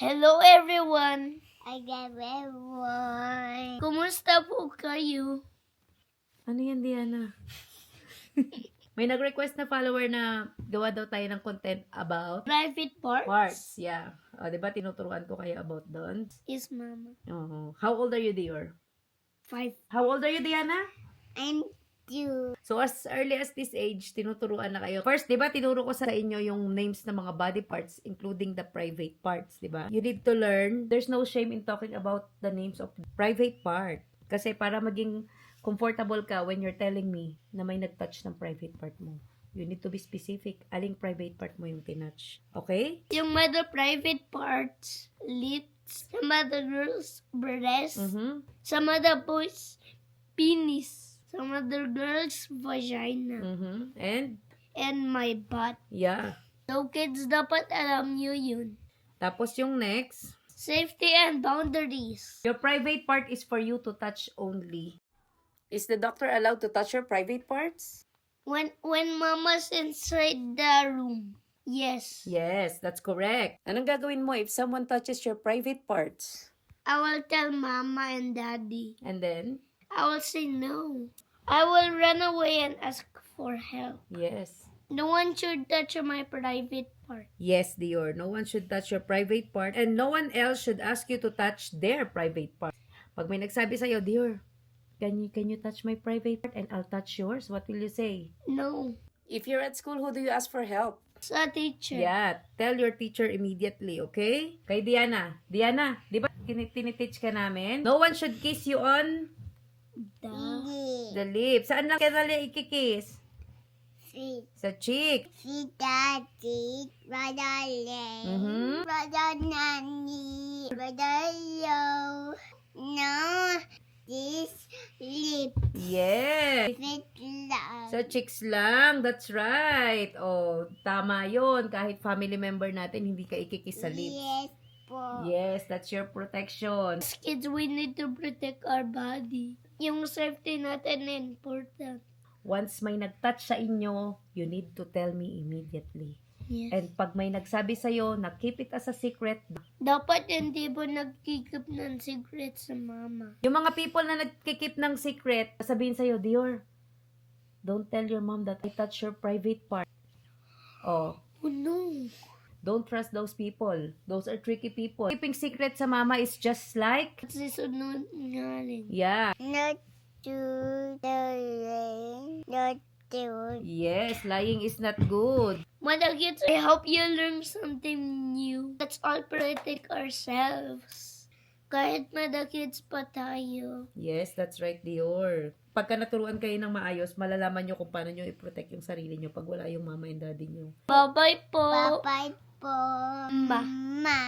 Hello everyone! Everyone. Kumusta po kayo? Ano yan, Diana? May nag-request na follower na gawa daw tayo ng content about Private parts? parts. Yeah. O, diba tinuturuan ko kayo about doon? Yes, Mama. Oh. How old are you, Dior? 5. How old are you, Diana? And you. So, as early as this age, tinuturuan na kayo. First, di ba, tinuro ko sa inyo yung names ng mga body parts, including the private parts, di ba? You need to learn. There's no shame in talking about the names of private part. Kasi para maging comfortable ka when you're telling me na may nag-touch ng private part mo. You need to be specific. Aling private part mo yung tinouch. Okay? Yung mother private parts, lips, some other girls, breast, Mm-hmm. some other boys, penis, some other girls, vagina, Mm-hmm. and my butt. Yeah. So kids, dapat alam nyo yun. Tapos yung next, Safety and boundaries. your private part is for you to touch only. Is the doctor allowed to touch your private parts? When mama's inside the room. Yes. Yes, that's correct. Anong gagawin mo if someone touches your private parts? I will tell mama and daddy. And then? I will say no. I will run away and ask for help. Yes. No one should touch my private part. Yes, Dior. No one should touch your private part and no one else should ask you to touch their private part. Pag may nagsabi sa'yo, Dior, can you touch my private part and I'll touch yours? What will you say? No. If you're at school, who do you ask for help? Sa teacher. Yeah, tell your teacher immediately, okay? Kay Diana. Diana, di ba tiniteach ka namin? No one should kiss you on the lips. Saan lang kaya ikikiss? See. Sa cheek. See daddy. Brother Len. Mm-hmm. Brother Nanny. Brother Yo. No. This lip. Yes. Fit love. Sa cheeks lang. That's right. Oh, tama yon. Kahit family member natin, hindi ka ikikiss sa lips. Yes po. Yes, that's your protection. As kids, we need to protect our body. Yung safety natin important. Once may nag-touch sa inyo, you need to tell me immediately. Yes. And pag may nagsabi sa'yo na keep it as a secret, Dapat hindi mo nagkikip ng secret sa mama. yung mga people na nagkikip ng secret, sabihin sa'yo, Dior, don't tell your mom that I touch your private part. Oh, Oh no. don't trust those people. Those are tricky people. Keeping secret sa mama is just like, Kasi sunod nga rin. yeah, Not to the rain. Not to. yes, lying is not good. Mother kids, I hope you learn something new. Let's all protect ourselves. Kahit mother kids pa tayo. Yes, that's right, Dior. Pagka naturuan kayo ng maayos, malalaman nyo kung paano nyo i-protect yung sarili nyo pag wala yung mama and daddy nyo. Bye-bye po. Bye-bye po. Ma. Ma.